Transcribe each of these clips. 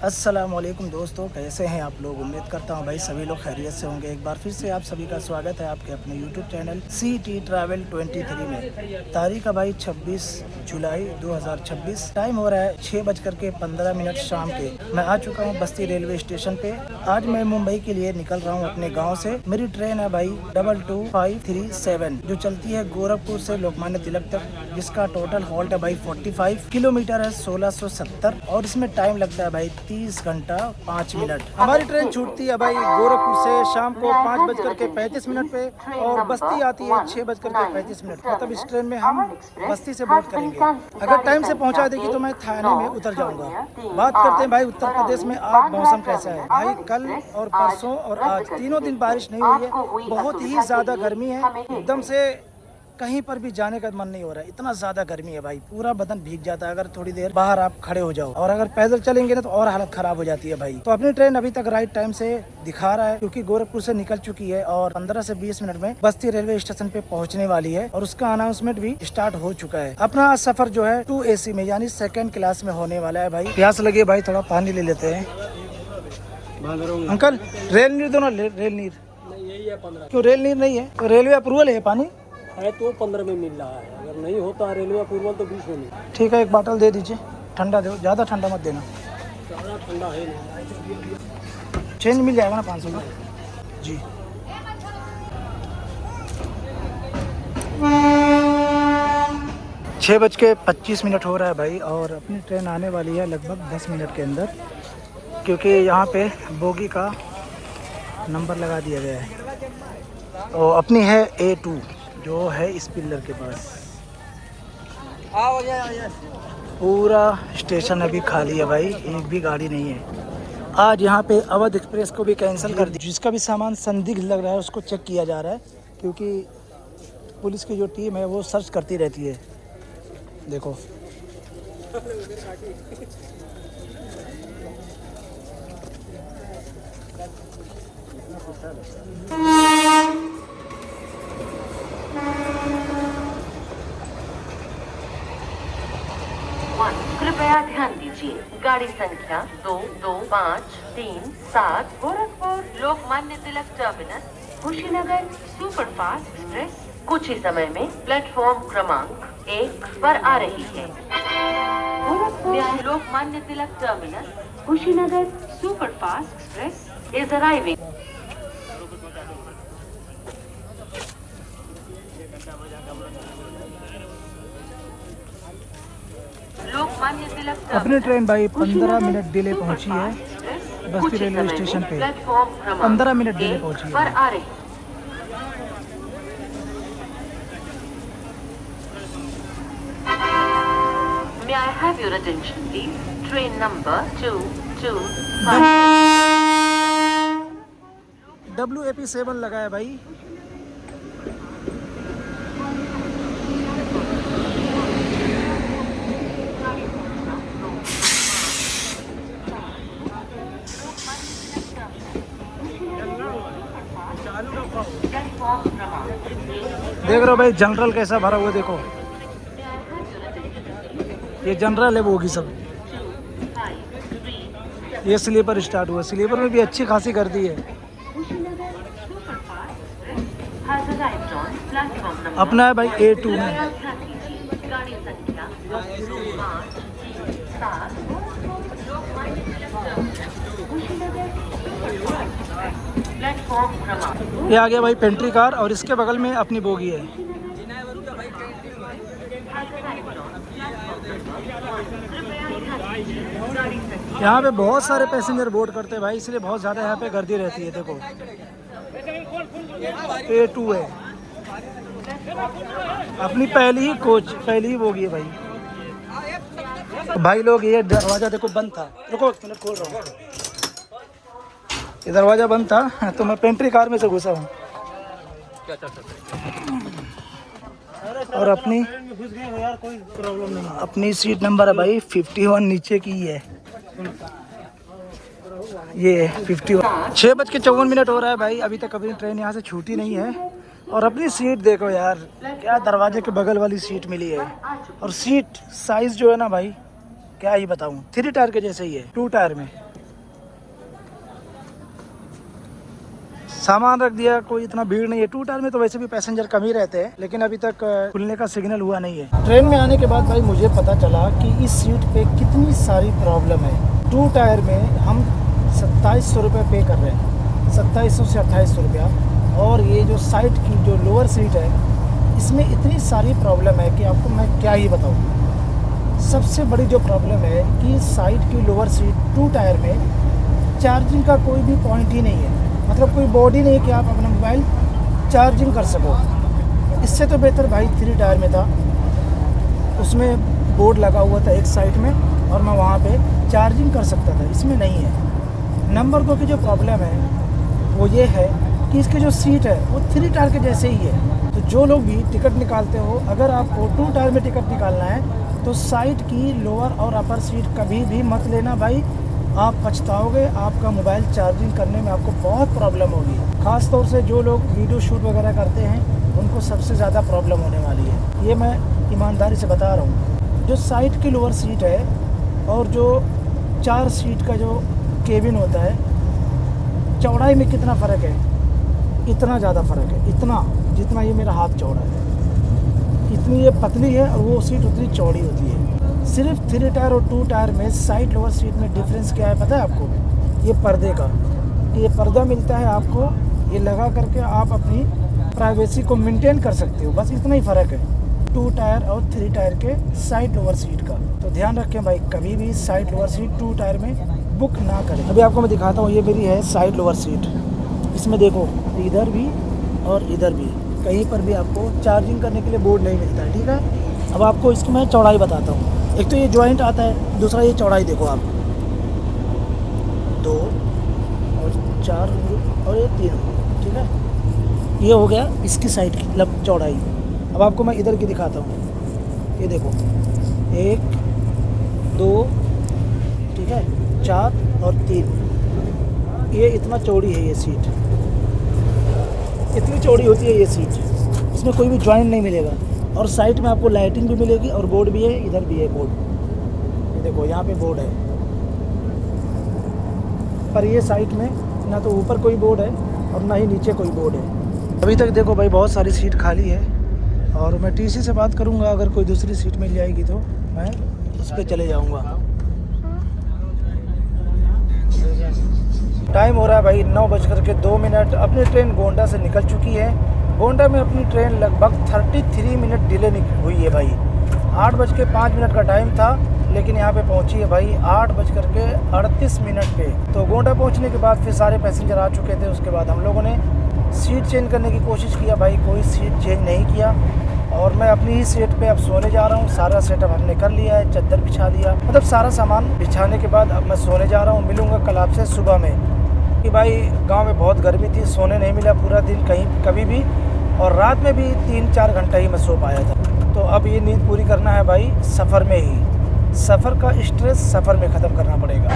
अस्सलाम वालेकुम दोस्तों, कैसे हैं आप लोग। उम्मीद करता हूं भाई सभी लोग खैरियत से होंगे। एक बार फिर से आप सभी का स्वागत है आपके अपने यूट्यूब चैनल CT ट्रैवल 23 में। तारीख है भाई 26 जुलाई 2026। टाइम हो रहा है 6:15 शाम के। मैं आ चुका हूं बस्ती रेलवे स्टेशन पे। आज मैं मुंबई के लिए निकल रहा हूं अपने गाँव से। मेरी ट्रेन है भाई 22537 जो चलती है गोरखपुर से लोकमान्य तिलक तक, जिसका टोटल हॉल्ट है भाई 45 किलोमीटर है 1670 और इसमें टाइम लगता है भाई 30 घंटा 5 मिनट। हमारी ट्रेन छूटती है भाई गोरखपुर से शाम को 5:35 पे और बस्ती आती है 6:35। मतलब इस ट्रेन में हम बस्ती से बोर्ड करेंगे। अगर टाइम से पहुंचा देगी तो मैं थाने में उतर जाऊंगा। बात करते हैं भाई उत्तर प्रदेश में आज मौसम कैसा है। भाई कल और परसों और आज तीनों दिन बारिश नहीं हुई है। बहुत ही ज्यादा गर्मी है, एकदम से कहीं पर भी जाने का मन नहीं हो रहा है। इतना ज्यादा गर्मी है भाई, पूरा बदन भीग जाता है अगर थोड़ी देर बाहर आप खड़े हो जाओ। और अगर पैदल चलेंगे ना तो और हालत खराब हो जाती है भाई। तो अपनी ट्रेन अभी तक राइट टाइम से दिखा रहा है, क्योंकि गोरखपुर से निकल चुकी है और 15 से 20 मिनट में बस्ती रेलवे स्टेशन पे पहुंचने वाली है और उसका अनाउंसमेंट भी स्टार्ट हो चुका है। अपना सफर जो है 2 AC में यानी सेकेंड क्लास में होने वाला है भाई। प्यास लगी है भाई, थोड़ा पानी ले लेते हैं। अंकल रेल नीर दो ना, रेल नीर यही है 15 क्यों रेल नीर नहीं है तो रेलवे अप्रूवल है पानी है तो 15 में मिल रहा है। अगर नहीं होता रेलवे अप्रूवल तो 20 में मिल। ठीक है, एक बाटल दे दीजिए। ठंडा दो, ज़्यादा ठंडा मत देना। ज़्यादा ठंडा है नहीं। चेंज मिल जाएगा ना 500 का जी। छः बज के 25 मिनट हो रहा है भाई और अपनी ट्रेन आने वाली है लगभग 10 मिनट के अंदर, क्योंकि यहाँ पे बोगी का नंबर लगा दिया गया है। और अपनी है A2 जो है इस पिलर के पास। पूरा स्टेशन अभी खाली है भाई, एक भी गाड़ी नहीं है। आज यहाँ पे अवध एक्सप्रेस को भी कैंसिल कर दिया। जिसका भी सामान संदिग्ध लग रहा है उसको चेक किया जा रहा है, क्योंकि पुलिस की जो टीम है वो सर्च करती रहती है। देखो कृपया ध्यान दीजिए, गाड़ी संख्या 22537 Gorakhpur Lokmanya Tilak terminus Kushinagar superfast express कुछ ही समय में प्लेटफॉर्म क्रमांक 1 पर आ रही है। Gorakhpur Lokmanya Tilak terminus Kushinagar superfast express is arriving. अपनी ट्रेन भाई 15 मिनट डिले पहुंची है बस्ती रेलवे स्टेशन पे। 15 मिनट डिले पहुंची है। May I have your attention please? Train number 225 WAP7 लगा है भाई। देख रहे हो भाई जनरल कैसा भरा हुआ, देखो ये जनरल है, बोगी सब। ये स्लीपर स्टार्ट हुआ, स्लीपर में भी अच्छी खासी कर दी है। अपना है भाई A2 में। ये आ गया भाई पेंट्री कार और इसके बगल में अपनी बोगी है। यहाँ पे बहुत सारे पैसेंजर बोर्ड करते हैं भाई, इसलिए बहुत ज़्यादा यहाँ पे गर्दी रहती है। देखो A2 है, अपनी पहली ही कोच, पहली ही बोगी है भाई। भाई लोग ये दरवाज़ा देखो बंद था, रुको एक मिनट खोल रहा हूँ। ये दरवाज़ा बंद था तो मैं पेंट्री कार में से घुसा हूँ। और अपनी कोई प्रॉब्लम नहीं, अपनी सीट नंबर है भाई 51, नीचे की है ये 51। 6:54 हो रहा है भाई, अभी तक अपनी ट्रेन यहाँ से छूटी नहीं है। और अपनी सीट देखो यार, क्या दरवाजे के बगल वाली सीट मिली है। और सीट साइज जो है ना भाई, क्या ही बताऊँ, 3 टायर के जैसे ही है 2 टायर में। सामान रख दिया, कोई इतना भीड़ नहीं है। 2 टायर में तो वैसे भी पैसेंजर कम ही रहते हैं, लेकिन अभी तक खुलने का सिग्नल हुआ नहीं है। ट्रेन में आने के बाद भाई मुझे पता चला कि इस सीट पे कितनी सारी प्रॉब्लम है। 2 टायर में हम 2700 रुपये पे कर रहे हैं, 2700 से 2800 रुपया। और ये जो साइड की जो लोअर सीट है, इसमें इतनी सारी प्रॉब्लम है कि आपको मैं क्या ही बताऊँ। सबसे बड़ी जो प्रॉब्लम है कि साइड की लोअर सीट 2 टायर में चार्जिंग का कोई भी पॉइंट ही नहीं है, मतलब कोई बॉडी नहीं है कि आप अपना मोबाइल चार्जिंग कर सको। इससे तो बेहतर भाई 3 टायर में था, उसमें बोर्ड लगा हुआ था एक साइड में और मैं वहाँ पे चार्जिंग कर सकता था। इसमें नहीं है। नंबर 2 की जो प्रॉब्लम है वो ये है कि इसकी जो सीट है वो 3 टायर के जैसे ही है। तो जो लोग भी टिकट निकालते हो, अगर आपको 2 टायर में टिकट निकालना है तो साइड की लोअर और अपर सीट कभी भी मत लेना भाई, आप पछताओगे। आपका मोबाइल चार्जिंग करने में आपको बहुत प्रॉब्लम होगी। ख़ास तौर से जो लोग वीडियो शूट वगैरह करते हैं उनको सबसे ज़्यादा प्रॉब्लम होने वाली है, ये मैं ईमानदारी से बता रहा हूँ। जो साइड की लोअर सीट है और जो 4 सीट का जो केबिन होता है, चौड़ाई में कितना फ़र्क है, इतना ज़्यादा फ़र्क है, इतना जितना ये मेरा हाथ चौड़ा है, इतनी ये पतली है और वो सीट उतनी चौड़ी होती है। सिर्फ 3 टायर और 2 टायर में साइड लोअर सीट में डिफरेंस क्या है पता है आपको? ये पर्दे का, ये पर्दा मिलता है आपको, ये लगा करके आप अपनी प्राइवेसी को मेंटेन कर सकते हो, बस इतना ही फ़र्क है 2 टायर और 3 टायर के साइड लोअर सीट का। तो ध्यान रखें भाई, कभी भी साइड लोअर सीट 2 टायर में बुक ना करें। अभी आपको मैं दिखाता हूँ, ये मेरी है साइड लोअर सीट। इसमें देखो इधर भी और इधर भी कहीं पर भी आपको चार्जिंग करने के लिए बोर्ड नहीं मिलता है, ठीक है। अब आपको इसकी मैं चौड़ाई बताता हूँ। एक तो ये जॉइंट आता है, दूसरा ये चौड़ाई देखो आप, 2 और 4 और ये 3, ठीक है। ये हो गया इसकी साइड की चौड़ाई। अब आपको मैं इधर की दिखाता हूँ, ये देखो 1 2 ठीक है, 4 और 3, ये इतना चौड़ी है ये सीट, इतनी चौड़ी होती है ये सीट। इसमें कोई भी जॉइंट नहीं मिलेगा और साइड में आपको लाइटिंग भी मिलेगी और बोर्ड भी है, इधर भी है बोर्ड, ये देखो यहाँ पे बोर्ड है। पर ये साइड में ना तो ऊपर कोई बोर्ड है और ना ही नीचे कोई बोर्ड है। अभी तक देखो भाई बहुत सारी सीट खाली है और मैं टीसी से बात करूँगा, अगर कोई दूसरी सीट मिल जाएगी तो मैं उस पर चले जाऊँगा। टाइम हो रहा है भाई 9:02। अपनी ट्रेन गोंडा से निकल चुकी है। गोंडा में अपनी ट्रेन लगभग 33 मिनट डिले हुई है भाई। 8:05 का टाइम था, लेकिन यहाँ पे पहुँची है भाई 8:38 पे। तो गोंडा पहुँचने के बाद फिर सारे पैसेंजर आ चुके थे। उसके बाद हम लोगों ने सीट चेंज करने की कोशिश किया भाई, कोई सीट चेंज नहीं किया और मैं अपनी ही सीट पे अब सोने जा रहा हूँ। सारा सेटअप हमने कर लिया है, चादर बिछा लिया, मतलब सारा सामान बिछाने के बाद अब मैं सोने जा रहा हूँ। मिलूँगा कल आपसे सुबह में कि भाई गांव में बहुत गर्मी थी, सोने नहीं मिला पूरा दिन कहीं कभी भी, और रात में भी 3-4 घंटा ही मैं सो पाया था। तो अब ये नींद पूरी करना है भाई सफ़र में ही। सफ़र का स्ट्रेस सफ़र में ख़त्म करना पड़ेगा।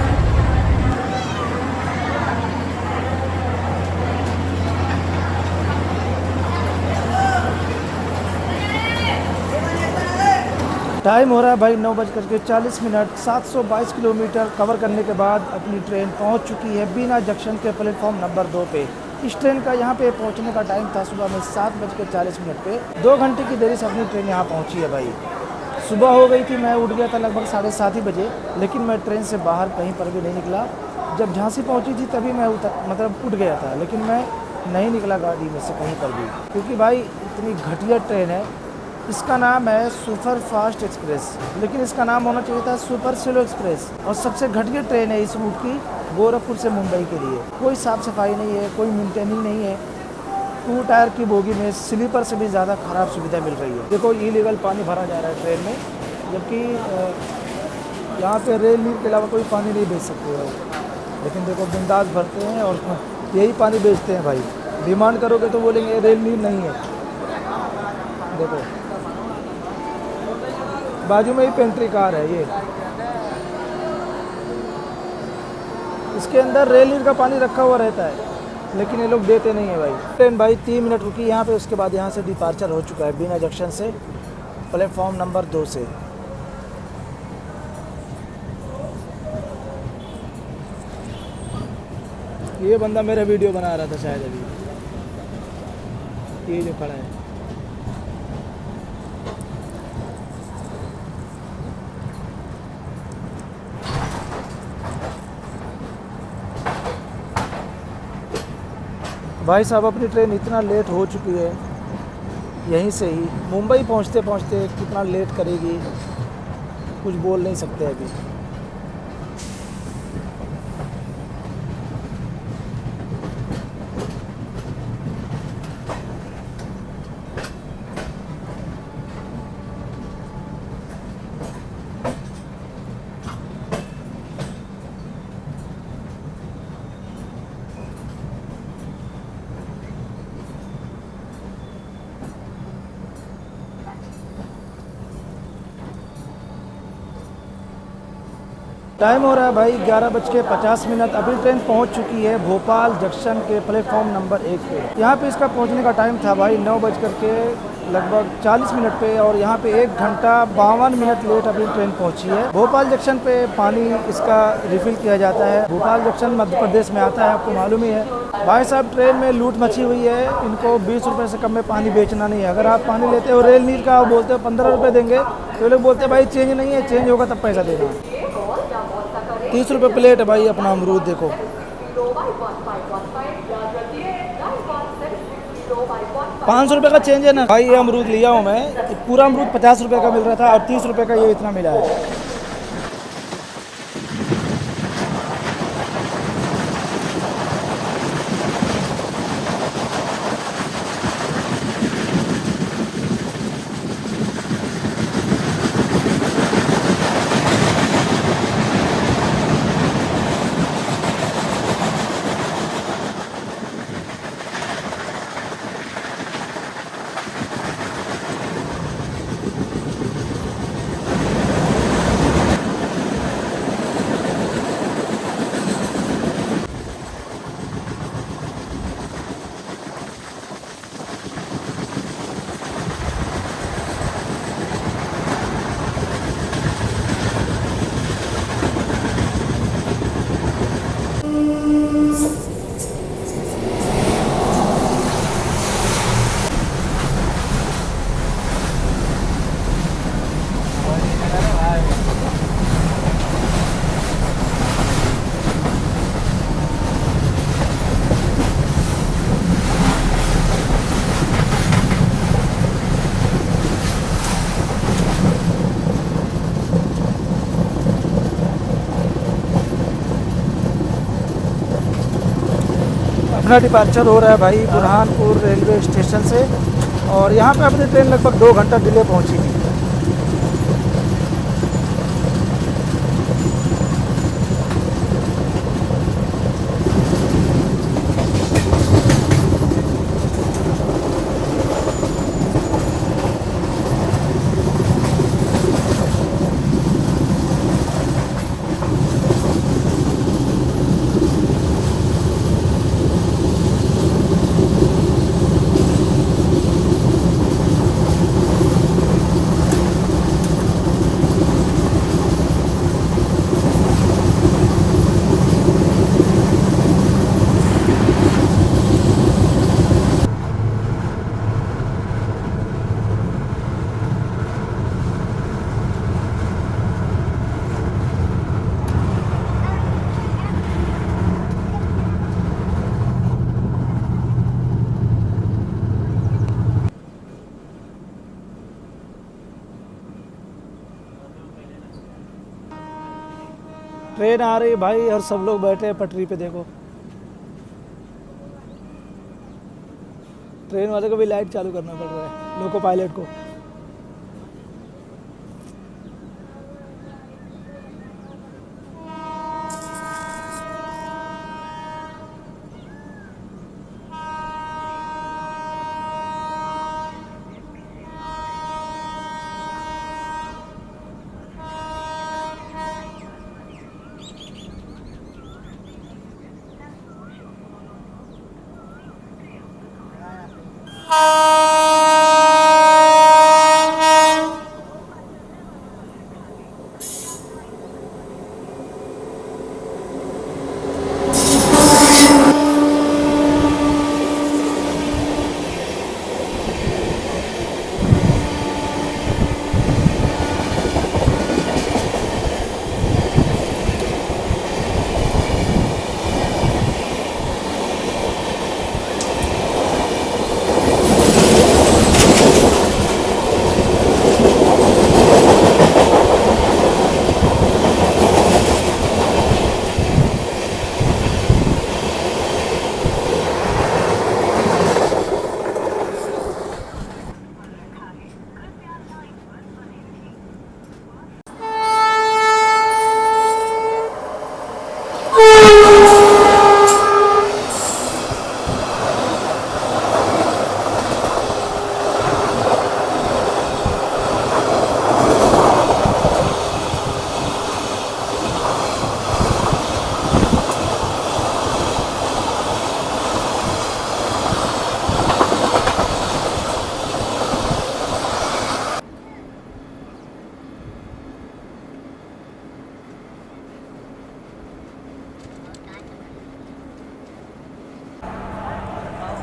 टाइम हो रहा है भाई 9:40। 722 किलोमीटर कवर करने के बाद अपनी ट्रेन पहुंच चुकी है बीना जंक्शन के प्लेटफॉर्म नंबर 2 पे। इस ट्रेन का यहां पे पहुंचने का टाइम था सुबह में 7:40 पे। 2 घंटे की देरी से अपनी ट्रेन यहां पहुंची है भाई। सुबह हो गई थी, मैं उठ गया था लगभग 7:30 बजे, लेकिन मैं ट्रेन से बाहर कहीं पर भी नहीं निकला। जब झांसी पहुँची थी तभी मैं उठ गया था, लेकिन मैं नहीं निकला गाड़ी में से कहीं पर भी, क्योंकि भाई इतनी घटिया ट्रेन है। इसका नाम है सुपर फास्ट एक्सप्रेस, लेकिन इसका नाम होना चाहिए था सुपर स्लो एक्सप्रेस। और सबसे घटिया ट्रेन है इस रूट की, गोरखपुर से मुंबई के लिए। कोई साफ़ सफाई नहीं है, कोई मेंटेनिंग नहीं है। 2 टायर की बोगी में स्लीपर से भी ज़्यादा ख़राब सुविधा मिल रही है। देखो इलीगल पानी भरा जा रहा है ट्रेन में, जबकि यहाँ पे रेल नीर के अलावा कोई पानी नहीं बेच सकते हो, लेकिन देखो बिंदास भरते हैं और यही पानी बेचते हैं भाई। डिमांड करोगे तो बोलेंगे रेल नीर नहीं है। देखो बाजू में ही पेंट्री कार है, ये इसके अंदर रेल नीर का पानी रखा हुआ रहता है, लेकिन ये लोग देते नहीं है भाई। ट्रेन भाई 3 मिनट रुकी यहाँ पे, उसके बाद यहाँ से डिपार्चर हो चुका है बीना जंक्शन से, प्लेटफॉर्म नंबर 2 से। ये बंदा मेरा वीडियो बना रहा था शायद अभी, ये जो खड़ा है। भाई साहब अपनी ट्रेन इतना लेट हो चुकी है, यहीं से ही मुंबई पहुंचते पहुंचते कितना लेट करेगी कुछ बोल नहीं सकते अभी। टाइम हो रहा है भाई 11:50। अभी ट्रेन पहुंच चुकी है भोपाल जंक्शन के प्लेटफॉर्म नंबर 1 पे। यहाँ पे इसका पहुंचने का टाइम था भाई 9:40 पे, और यहाँ पे 1 घंटा 52 मिनट लेट अभी ट्रेन पहुंची है। भोपाल जंक्शन पे पानी इसका रिफिल किया जाता है। भोपाल जंक्शन मध्य प्रदेश में आता है, आपको मालूम ही है। भाई साहब ट्रेन में लूट मची हुई है, इनको 20 रुपये से कम में पानी बेचना नहीं है। अगर आप पानी लेते हो रेल नीर का, बोलते हो 15 रुपये देंगे, तो लोग बोलते हैं भाई चेंज नहीं है, चेंज होगा तब पैसा देना। 30 रुपये प्लेट है भाई अपना अमरूद देखो। 500 रुपये का चेंज है ना भाई। ये अमरूद लिया हूँ मैं, पूरा अमरूद 50 रुपये का मिल रहा था और 30 रुपये का ये इतना मिला है। अपना डिपार्चर हो रहा है भाई बुरहानपुर रेलवे स्टेशन से, और यहाँ पे अपनी ट्रेन लगभग 2 घंटा डिले पहुँची थी। ट्रेन आ रही है भाई और सब लोग बैठे हैं पटरी पे देखो। ट्रेन वाले को भी लाइट चालू करना पड़ रहा है, लोको पायलट को।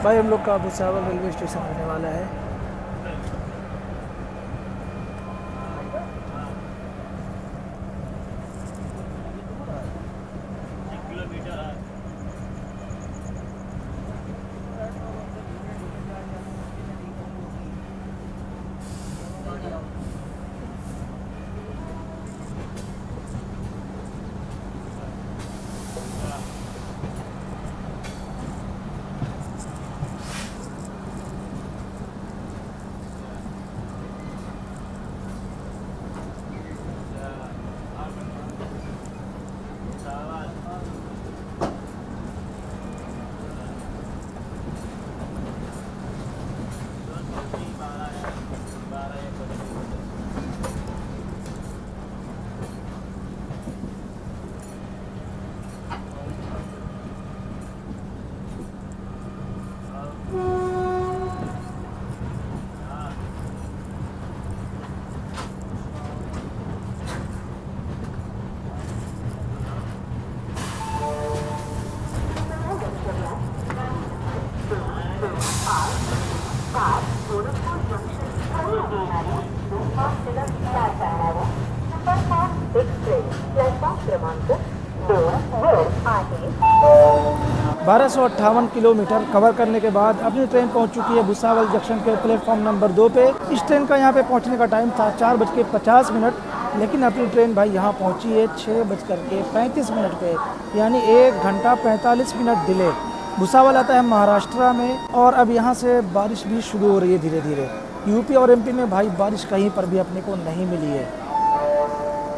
भाई हम लोग का भुसावल रेलवे स्टेशन होने वाला है। क्रमांक 2 वर आहे। 1258 किलोमीटर कवर करने के बाद अपनी ट्रेन पहुंच चुकी है भुसावल जंक्शन के प्लेटफॉर्म नंबर 2 पे। इस ट्रेन का यहां पे पहुंचने का टाइम था 4:50, लेकिन अपनी ट्रेन भाई यहां पहुंची है 6:35 पे, यानी 1 घंटा 45 मिनट डिले। भुसावल आता है महाराष्ट्र में और अब यहां से बारिश भी शुरू हो रही है धीरे धीरे। यूपी और एमपी में भाई बारिश कहीं पर भी अपने को नहीं मिली है।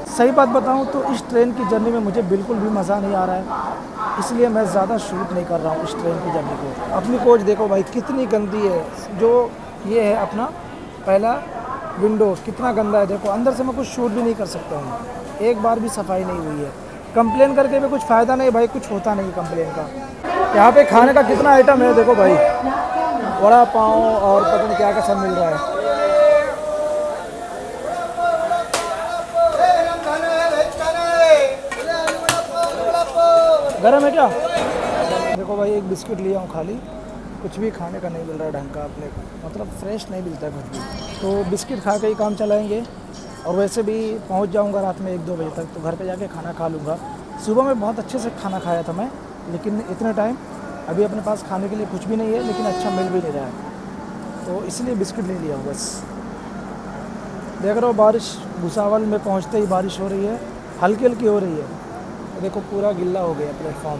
सही बात बताऊं तो इस ट्रेन की जर्नी में मुझे बिल्कुल भी मज़ा नहीं आ रहा है, इसलिए मैं ज़्यादा शूट नहीं कर रहा हूं इस ट्रेन की जर्नी को। अपनी कोच देखो भाई कितनी गंदी है। जो ये है अपना पहला विंडो कितना गंदा है, देखो अंदर से मैं कुछ शूट भी नहीं कर सकता हूँ। एक बार भी सफाई नहीं हुई है। कंप्लेन करके भी कुछ फ़ायदा नहीं भाई, कुछ होता नहीं कंप्लेन का। यहाँ पे खाने का कितना आइटम है देखो भाई, वड़ा पाव और पता नहीं क्या क्या सब मिल रहा है। गरम है क्या? देखो भाई एक बिस्किट लिया हूँ खाली, कुछ भी खाने का नहीं मिल रहा है ढंग का अपने को, मतलब फ्रेश नहीं मिलता है कुछ भी। तो बिस्किट खा के ही काम चलाएंगे और वैसे भी पहुँच जाऊँगा रात में 1-2 बजे तक, तो घर पे जाके खाना खा लूँगा। सुबह में बहुत अच्छे से खाना खाया था मैं, लेकिन इतने टाइम अभी अपने पास खाने के लिए कुछ भी नहीं है, लेकिन अच्छा मिल भी नहीं रहा है, तो इसलिए बिस्किट ले लिया हूँ बस। देख रहे हो बारिश, भुसावल में पहुँचते ही बारिश हो रही है, हल्की हल्की हो रही है। देखो पूरा गिल्ला हो गया प्लेटफॉर्म।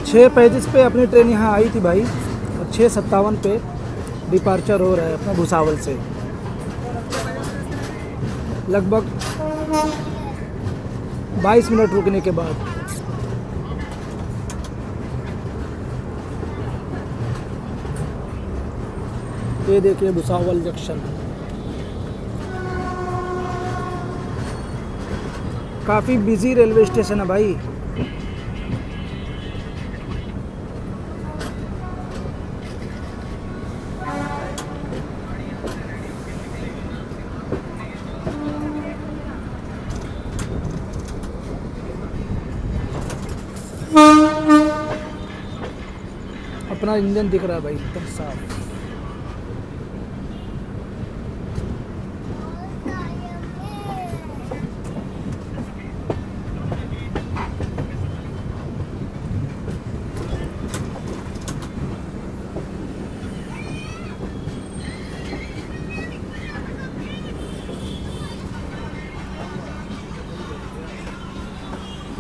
छः 35 पे अपनी ट्रेन यहाँ आई थी भाई, और 6:57 पे डिपार्चर हो रहा है अपना भुसावल से। लगभग 22 मिनट रुकने के बाद। ये देखिए भुसावल जंक्शन, काफ़ी बिजी रेलवे स्टेशन है भाई। अपना इंजन दिख रहा है भाई एकदम साफ।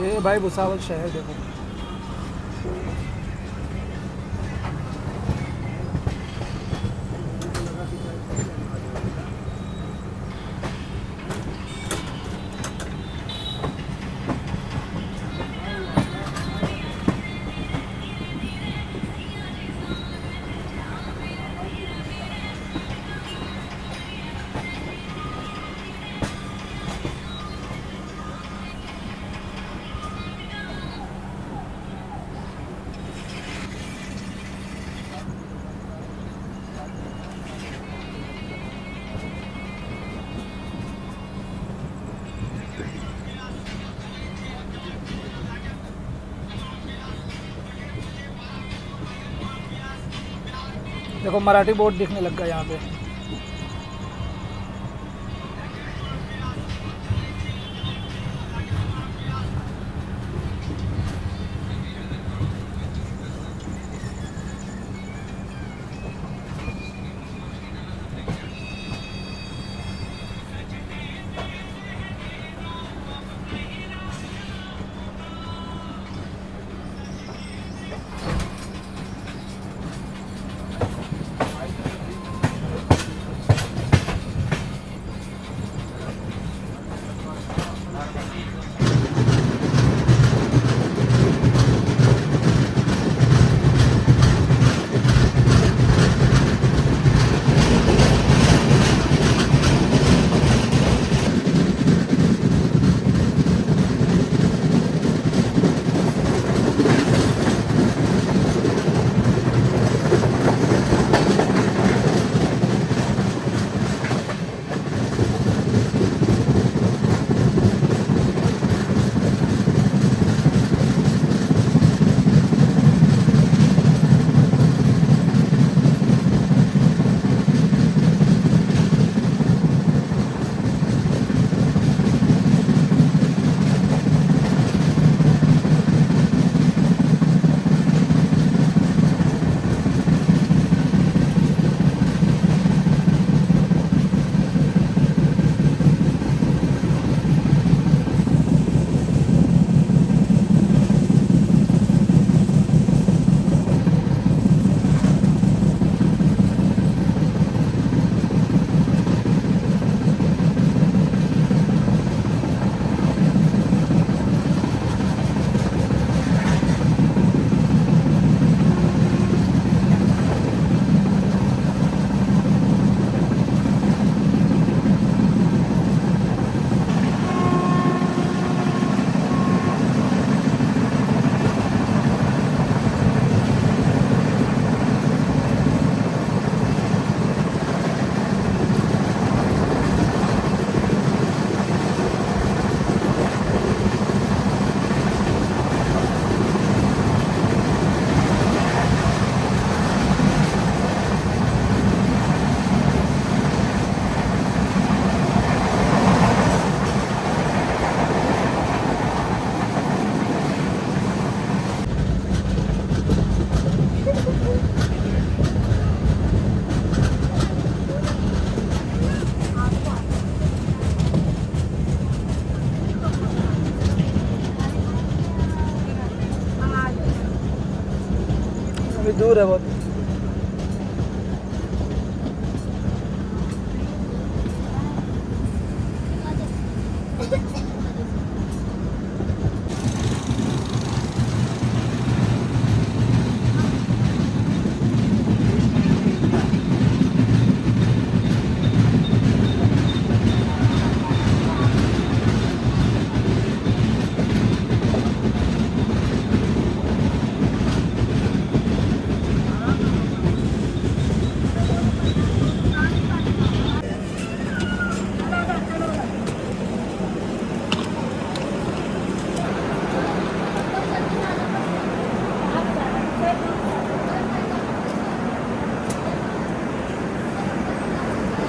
ये भाई भुसावल शहर देखो। देखो मराठी बोर्ड दिखने लग गया यहाँ पे। अभी दूर है बहुत।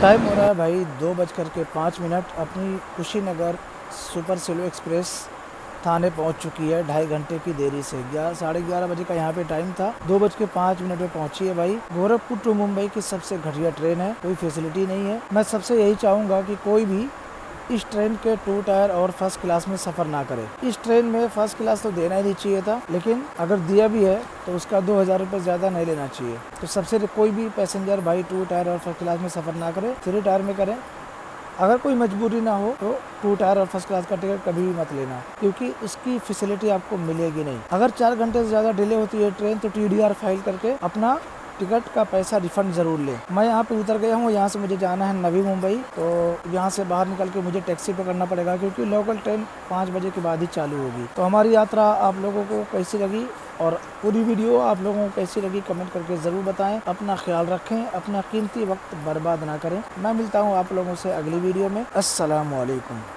टाइम हो रहा है भाई 2:05। अपनी कुशीनगर सुपर स्लो एक्सप्रेस थाने पहुंच चुकी है 2.5 घंटे की देरी से। 11:30 बजे का यहाँ पे टाइम था, 2:05 में पहुंची है भाई। गोरखपुर टू मुंबई की सबसे घटिया ट्रेन है, कोई फैसिलिटी नहीं है। मैं सबसे यही चाहूँगा कि कोई भी इस ट्रेन के 2 टायर और फर्स्ट क्लास में सफ़र ना करे। इस ट्रेन में फर्स्ट क्लास तो देना ही नहीं चाहिए था, लेकिन अगर दिया भी है तो उसका 2000 रुपये ज़्यादा नहीं लेना चाहिए। तो सबसे कोई भी पैसेंजर भाई 2 टायर और फर्स्ट क्लास में सफ़र ना करे, 3 टायर में करें। अगर कोई मजबूरी ना हो तो 2 टायर और फर्स्ट क्लास का टिकट कभी भी मत लेना, क्योंकि उसकी फैसिलिटी आपको मिलेगी नहीं। अगर 4 घंटे से ज़्यादा डिले होती है ट्रेन तो TDR फाइल करके अपना टिकट का पैसा रिफंड ज़रूर ले। मैं यहाँ पे उतर गया हूँ, यहाँ से मुझे जाना है नवी मुंबई। तो यहाँ से बाहर निकल के मुझे टैक्सी पकड़ना पड़ेगा, क्योंकि लोकल ट्रेन 5 बजे के बाद ही चालू होगी। तो हमारी यात्रा आप लोगों को कैसी लगी और पूरी वीडियो आप लोगों को कैसी लगी कमेंट करके ज़रूर बताएं। अपना ख्याल रखें, अपना कीमती वक्त बर्बाद ना करें। मैं मिलता हूँ आप लोगों से अगली वीडियो में। अस्सलामु अलैकुम।